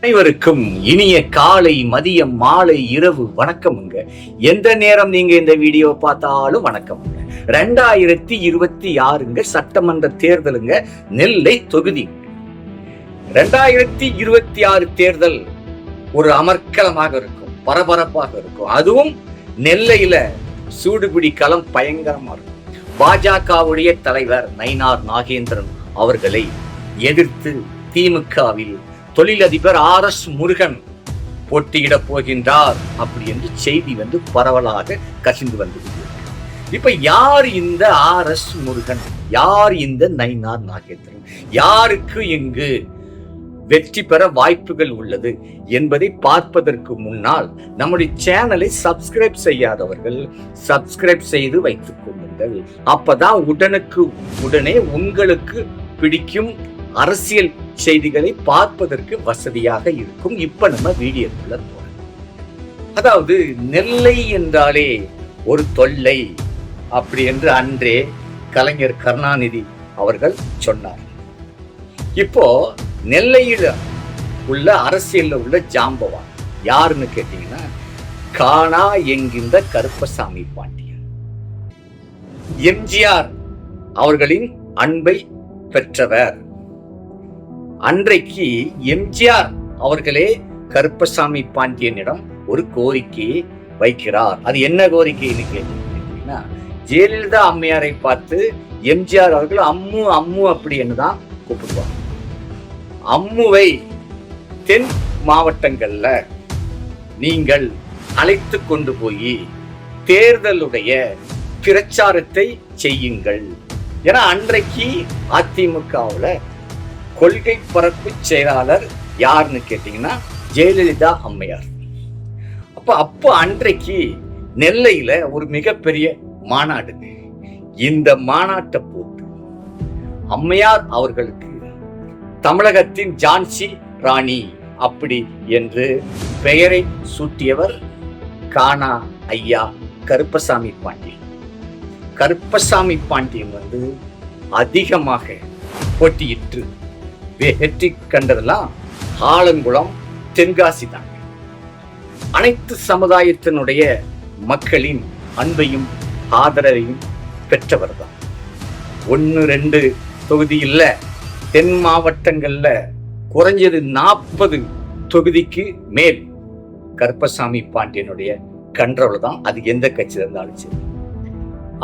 அனைவருக்கும் இனிய காலை, மதியம், மாலை, இரவு வணக்கமுங்க. எந்த நேரம் நீங்க இந்த வீடியோ பார்த்தாலும் வணக்கமுங்க. 2026 சட்டமன்ற தேர்தலுங்க, நெல்லை தொகுதி. 2026 தேர்தல் ஒரு அமர்க்கலமாக இருக்கும், பரபரப்பாக இருக்கும். அதுவும் நெல்லையில சூடுபிடி களம் பயங்கரமா இருக்கும். பாஜகவுடைய தலைவர் நயினார் நாகேந்திரன் அவர்களை எதிர்த்து திமுகவில் தொழிலதிபர் RS முருகன் போட்டியிட போகின்றார் அப்படி என்று செய்தி பரவலாக கசிந்து வந்தது. இப்ப யார் இந்த RS முருகன், யார் இந்த நயினார் நாகேந்திரன், யாருக்கு இங்கு வெற்றி பெற வாய்ப்புகள் உள்ளது என்பதை பார்ப்பதற்கு முன்னால் நம்முடைய சேனலை சப்ஸ்கிரைப் செய்யாதவர்கள் சப்ஸ்கிரைப் செய்து வைத்துக் கொள்ளுங்கள். அப்பதான் உடனுக்கு உடனே உங்களுக்கு பிடிக்கும் அரசியல் செய்திகளை பார்ப்பதற்கு வசதியாக இருக்கும். இப்ப நம்ம வீடியோக்குள்ள போறோம். அதாவது நெல்லை என்றாலே ஒரு தொல்லை அப்படி என்று அன்றே கலைஞர் கருணாநிதி அவர்கள் சொன்னார். இப்போ நெல்லையில உள்ள அரசியல்ல உள்ள ஜாம்பவான் யாருன்னு கேட்டீங்கன்னா, காணா என்கின்ற கருப்பசாமி பாண்டியன். எம்ஜிஆர் அவர்களின் அன்பை பெற்றவர். அன்றைக்கு எம்ஜிஆர் அவர்களே கருப்பசாமி பாண்டியனிடம் ஒரு கோரிக்கையை வைக்கிறார். அது என்ன கோரிக்கைன்னு கேட்டீங்கன்னா, ஜெயலலிதா அம்மையாரை பார்த்து எம்ஜிஆர் அவர்கள் அம்மு அம்மு அப்படி என்றுதான் கூப்பிடுவார். அம்முவை தென் மாவட்டங்கள்ல நீங்கள் அழைத்து கொண்டு போய் தேர்தலுடைய பிரச்சாரத்தை செய்யுங்கள். ஏன்னா அன்றைக்கு அதிமுகவுல கொள்கை பரப்பு செயலாளர் யாருன்னு கேட்டீங்கன்னா ஜெயலலிதா அம்மையார். அப்போ அன்றைக்கு நெல்லையில ஒரு மிகப்பெரிய மாநாடு. இந்த மாநாட்டை போட்டு அம்மையார் அவர்களுக்கு தமிழகத்தின் ஜான்சி ராணி அப்படி என்று பெயரை சூட்டியவர் காணா ஐயா கருப்பசாமி பாண்டியன். கருப்பசாமி பாண்டியன் அதிகமாக போட்டியிட்டு வெற்றி கண்டதெல்லாம் ஆலங்குளம், தென்காசி தான். அனைத்து சமுதாயத்தினுடைய மக்களின் அன்பையும் ஆதரவையும் பெற்றவர் தான். 1-2 தொகுதி இல்ல, தென் மாவட்டங்கள்ல குறைஞ்சது 40 தொகுதிக்கு மேல் கருப்பசாமி பாண்டியனுடைய கண்ட்ரோல் தான். அது எந்த கட்சியில இருந்தாலும் சரி.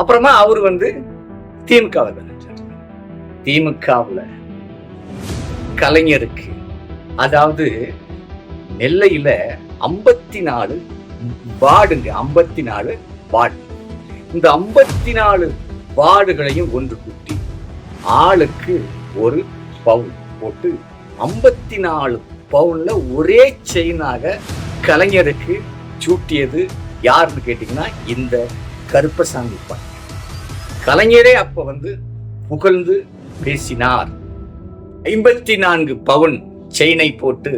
அப்புறமா அவரு திமுகவில் திமுகவுல கலைஞருக்கு, அதாவது நெல்லையில 54 வார்டுங்க, 54 வார்டு. இந்த 54 வார்டுகளையும் ஒன்று கூட்டி ஆளுக்கு ஒரு பவுன் போட்டு 54 பவுன்ல ஒரே செயினாக கலைஞருக்கு சூட்டியது யாருன்னு கேட்டீங்கன்னா இந்த கருப்பசாமி பாண்டியன். கலைஞரே அப்ப புகழ்ந்து பேசினார். 54 பவுன் செயினை போட்டு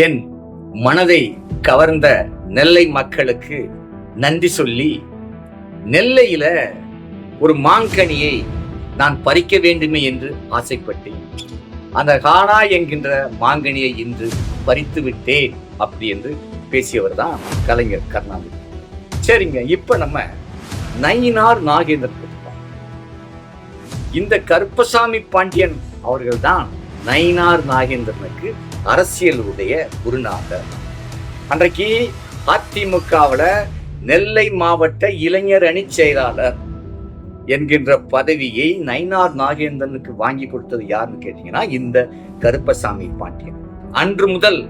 என் மனதை கவர்ந்த நெல்லை மக்களுக்கு நன்றி சொல்லி, நெல்லையில ஒரு மாங்கனியை நான் பறிக்க வேண்டுமே என்று ஆசைப்பட்டேன். அந்த காணா என்கின்ற மாங்கனியை இன்று பறித்து விட்டேன் அப்படி என்று பேசியவர் தான் கலைஞர் கருணாநிதி. சரிங்க, இப்ப நம்ம நயினார் நாகேந்திரன். இந்த கருப்பசாமி பாண்டியன் அவர்கள் தான் நயினார் நாகேந்திரனுக்கு அரசியலுடைய குருநாதர். அன்றைக்கு அதிமுகவுல நெல்லை மாவட்ட இளைஞர் அணி செயலாளர் என்கின்ற பதவியை நயினார் நாகேந்திரனுக்கு வாங்கி கொடுத்தது யாருன்னு கேட்டீங்கன்னா இந்த கருப்பசாமி பாண்டியன். அன்று முதல்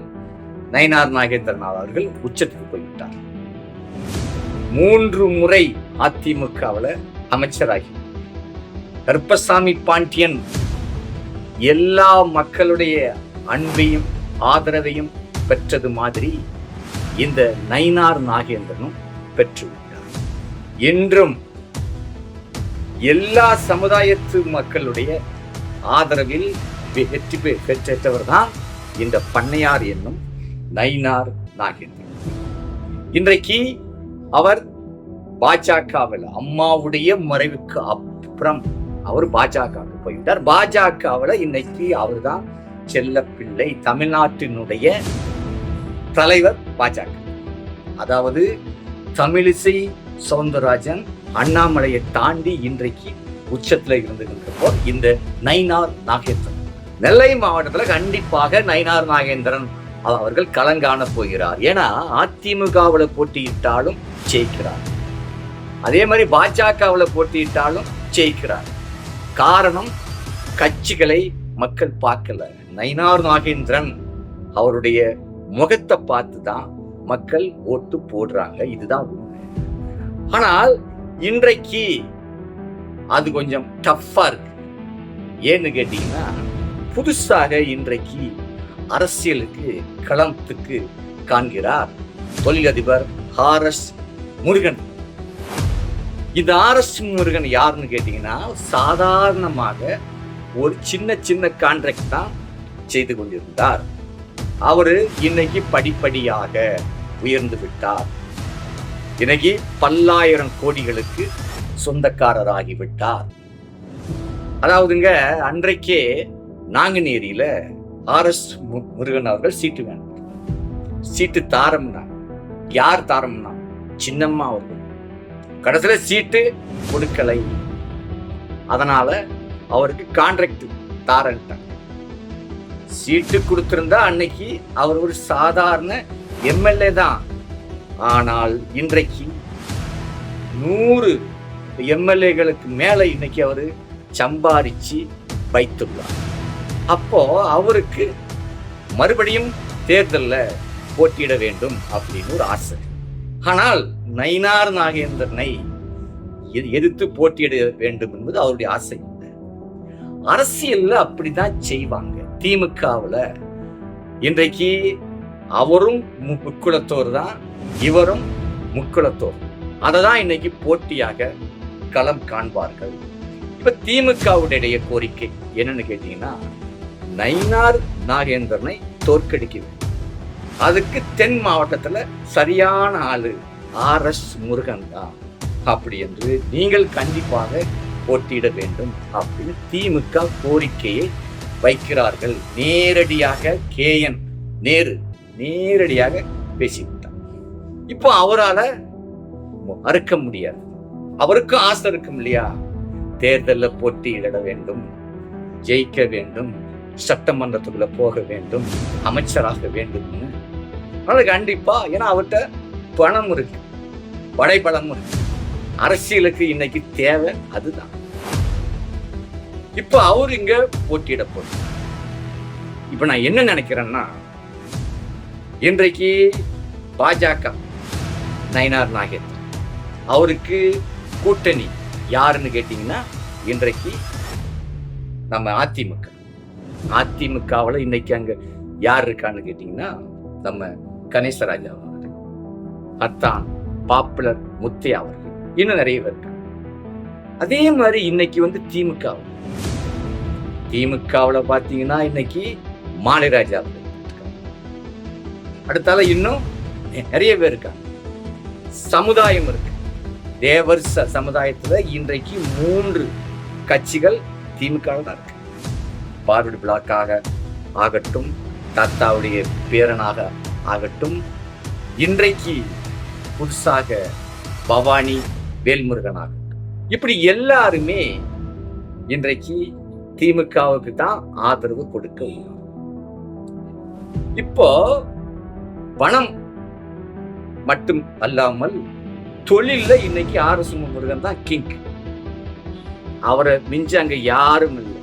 நயினார் நாகேந்திரன் அவர்கள் உச்சத்துக்கு போய்விட்டார். 3 முறை அதிமுகவுல அமைச்சராகி கருப்பசாமி பாண்டியன் எல்லா மக்களுடைய அன்பையும் ஆதரவையும் பெற்றது மாதிரி இந்த நயினார் நாகேந்திரனும் பெற்றுவிட்டார். என்றும் எல்லா சமுதாயத்து மக்களுடைய ஆதரவில் வெற்றி பெற்றவர் தான் இந்த பண்ணையார் என்னும் நயினார் நாகேந்திரன். இன்றைக்கு அவர் பாஜகவில் அம்மாவுடைய மறைவுக்கு அப்புறம் அவர் பாஜகவுக்கு போய்விட்டார். பாஜகவில் இன்னைக்கு அவர் தான் செல்லப்பிள்ளை தமிழ்நாட்டினுடைய தலைவர் பாஜக. அதாவது தமிழிசை சவுந்தரராஜன் அண்ணாமலையை தாண்டி இன்றைக்கு உச்சத்துல இருந்துகின்றப்போ இந்த நயினார் நாகேந்திரன் நெல்லை மாவட்டத்துல கண்டிப்பாக நயினார் நாகேந்திரன் அவர்கள் களங்காண போகிறார். ஏன்னா அதிமுகவில் போட்டியிட்டாலும் ஜெயிக்கிறார், அதே மாதிரி பாஜகவில் போட்டியிட்டாலும் ஜெயிக்கிறார். காரணம், கட்சிகளை மக்கள் பார்க்கல. நயினார் நாகேந்திரன் அவருடைய முகத்தை பார்த்து தான் மக்கள் ஓட்டு போடுறாங்க. இதுதான் உண்மை. ஆனால் இன்றைக்கு அது கொஞ்சம் டஃப்பா இருக்கு. ஏன்னு கேட்டீங்கன்னா, புதுசாக இன்றைக்கு அரசியலுக்கு களத்துக்கு காண்கிறார் தொழிலதிபர் RS முருகன். இந்த RS முருகன் யாருன்னு கேட்டீங்கன்னா, சாதாரணமாக ஒரு சின்ன கான்ட்ராக்ட் தான் செய்து கொண்டிருந்தார். அவரு இன்னைக்கு படிப்படியாக உயர்ந்து விட்டார். இன்னைக்கு பல்லாயிரம் கோடிகளுக்கு சொந்தக்காரராகிவிட்டார். அதாவதுங்க, அன்றைக்கே நாங்குநேரியில RS முருகன் அவர்கள் சீட்டு வேணும், சீட்டு தாரம்னா யார் தாரம்னா சின்னம்மா அவர்கள். கடைசியில சீட்டு கொடுக்கலை, அதனால அவருக்கு கான்ட்ராக்ட் தாரன்ட்டாங்க. சீட்டு கொடுத்திருந்தா அன்னைக்கு அவர் ஒரு சாதாரண MLA தான். ஆனால் இன்றைக்கு 100 MLAகளுக்கு மேல இன்னைக்கு அவரு சம்பாதிச்சு வைத்துள்ளார். அப்போ அவருக்கு மறுபடியும் தேர்தல்ல போட்டியிட வேண்டும் அப்படின்னு ஒரு ஆசை. ஆனால் நயினார் நாகேந்திரனை எதிர்த்து போட்டியிட வேண்டும் என்பது அவருடைய ஆசை. அரசியல்ல அப்படிதான் செய்வாங்க. திமுகவுல இன்றைக்கு அவரும் முக்குளத்தோர் தான், இவரும் முக்குளத்தோர். அததான் இன்னைக்கு போட்டியாக களம் காண்பார்கள். இப்ப திமுகவுடைய கோரிக்கை என்னன்னு கேட்டீங்கன்னா, நயினார் நாகேந்திரனை தோற்கடிக்க வேண்டும். அதுக்கு தென் மாவட்டத்துல சரியான ஆளு RS முருகன் தான். அப்படி என்று நீங்கள் கண்டிப்பாக போட்டியிட வேண்டும் அப்படின்னு திமுக கோரிக்கையை வைக்கிறார்கள். நேரடியாக KN நேரு நேரடியாக பேசிவிட்டார். இப்போ அவரால் மறுக்க முடியாது. அவருக்கும் ஆசை இருக்கும் இல்லையா, தேர்தலில் போட்டியிட வேண்டும், ஜெயிக்க வேண்டும், சட்டமன்றத்துக்குள்ள போக வேண்டும், அமைச்சராக வேண்டும். அதனால கண்டிப்பா, ஏன்னா அவர்கிட்ட பணம் இருக்கு, படைபலம் இருக்கு. அரசியலுக்கு இன்னைக்கு தேவை அதுதான். இப்ப அவரு இங்க போட்டியிட போறார். இப்ப நான் என்ன நினைக்கிறேன்னா, இன்றைக்கு பாஜக நயினார் நாகேந்திரன் அவருக்கு கூட்டணி யாருன்னு கேட்டீங்கன்னா, இன்றைக்கு நம்ம அதிமுகவில் இன்னைக்கு அங்க யார் இருக்கான்னு கேட்டீங்கன்னா, நம்ம கணேசராஜா அவர்கள், அத்தான் பாப்புலர் முத்தையா அவர்கள், இன்னும் நிறைய பேர் இருக்காங்க. அதே மாதிரி இன்னைக்கு வந்து திமுகவில் பார்த்தீங்கன்னா இன்னைக்கு மாலைராஜா அவர்கள், அடுத்தால இன்னும் நிறைய பேர் இருக்காங்க. சமுதாயம் இருக்கு. தேவர் சமுதாயத்துல இன்றைக்கு 3 கட்சிகள் திமுக தான் இருக்கு. பார்வர்டு பிளாக்காக ஆகட்டும், தாத்தாவுடைய பேரனாக ஆகட்டும், இன்றைக்கு புதுசாக பவானி வேல்முருகன் ஆகட்டும், இப்படி எல்லாருமே இன்றைக்கு திமுகவுக்கு தான் ஆதரவு கொடுக்க முடியும். இப்போ பணம் மட்டும் அல்லாமல் தொழில இன்னைக்கு RS முருகன் தான் கிங். அவரை மிஞ்ச அங்க யாரும் இல்லை.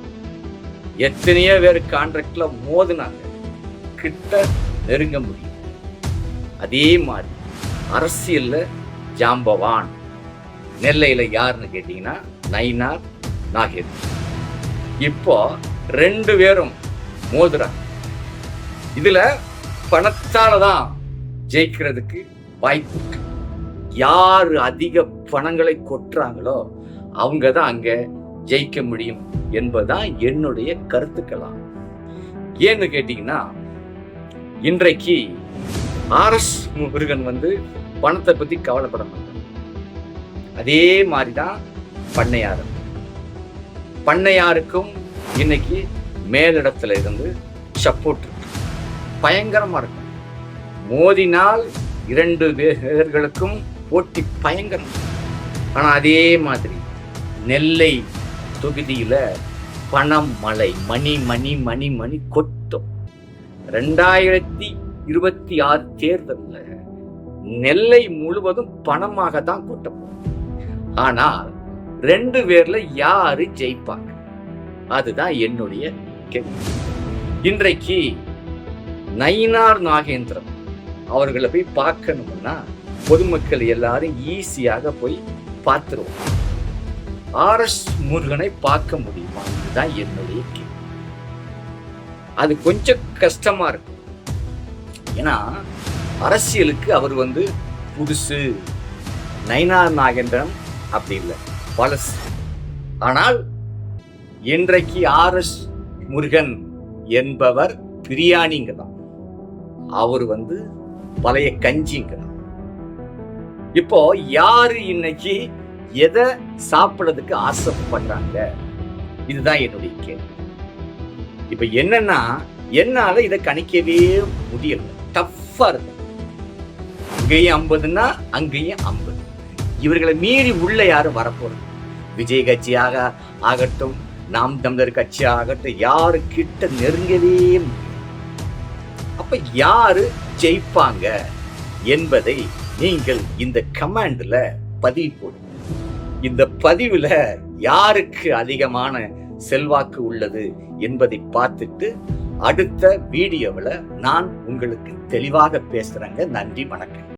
எத்தனையோ பேர் கான்ட்ராக்ட்ல மோதினாங்க, கிட்ட நெருங்க முடியும். அதே மாதிரி அரசியல்ல ஜாம்பவான் நெல்லையில யாருன்னு கேட்டீங்கன்னா நயினார் நாகேந்திரன். இப்போ 2 பேரும் மோதுறாங்க. இதுல பணத்தாலதான் ஜெயிக்கிறதுக்கு வாய்ப்பு இருக்கு. யாரு அதிக பணங்களை கொட்டுறாங்களோ அவங்க தான் அங்க ஜெயிக்க முடியும் என்பதுதான் என்னுடைய கருத்துக்கலாம். ஏன்னு கேட்டீங்கன்னா, இன்றைக்கு RS முருகன் வந்து பணத்தை பத்தி கவலைப்பட மாட்டாங்க. அதே மாதிரிதான் பண்ணையாருக்கும் இன்னைக்கு மேலிடத்துல இருந்து சப்போர்ட் இருக்கு, பயங்கரமா இருக்கும். மோதினால் 2 பேர்களுக்கும் போட்டி பயங்கரம். ஆனா அதே மாதிரி நெல்லை தொகுதியில பணம் மழை மணி மணி மணி மணி கொட்டும். 2026 தேர்தல்ல நெல்லை முழுவதும் பணமாக தான் கொட்டப்படும். ஆனால் 2 பேர்ல யாரு ஜெயிப்பாங்க? அதுதான் என்னுடைய கேள்வி. இன்றைக்கு நயினார் நாகேந்திரன் அவர்களை போய் பார்க்கணும்னா பொதுமக்கள் எல்லாரும் ஈஸியாக போய் பார்த்துருவோம். RS முருகனை பார்க்க முடியுமா? இதுதான் என்னுடைய கேள்வி. அது கொஞ்சம் கஷ்டமா இருக்கும். ஏன்னா அரசியலுக்கு அவர் புதுசு. நயினார் நாகேந்திரன் அப்படி இல்லை, பழசு. ஆனால் இன்றைக்கு RS முருகன் என்பவர் பிரியாணிங்கதான், அவர் பழைய கஞ்சிங்கதான். இப்போ யாரு இன்னைக்கு எதை சாப்பிடறதுக்கு ஆசைப்படுறாங்க? இதுதான் என்னுடைய கேள்வி. இப்ப என்னன்னா, என்னால இதை கணிக்கவே முடியல, டஃப்பா இருக்கு. அங்கேயும் 50ன்னா அங்கேயும் 50. இவர்களை மீறி உள்ள யாரும் வரப்போறது? விஜய் கட்சியாக ஆகட்டும், நாம் தமிழர் கட்சி ஆகட்டும், யாரு கிட்ட நெருங்கவே முடியும். அப்ப யாரு ஜெயிப்பாங்க என்பதை நீங்கள் இந்த கமெண்ட்ல பதிவு போடுங்க. இந்த பதிவுல யாருக்கு அதிகமான செல்வாக்கு உள்ளது என்பதை பார்த்துட்டு அடுத்த வீடியோவில் நான் உங்களுக்கு தெளிவாக பேசுறேங்க. நன்றி, வணக்கம்.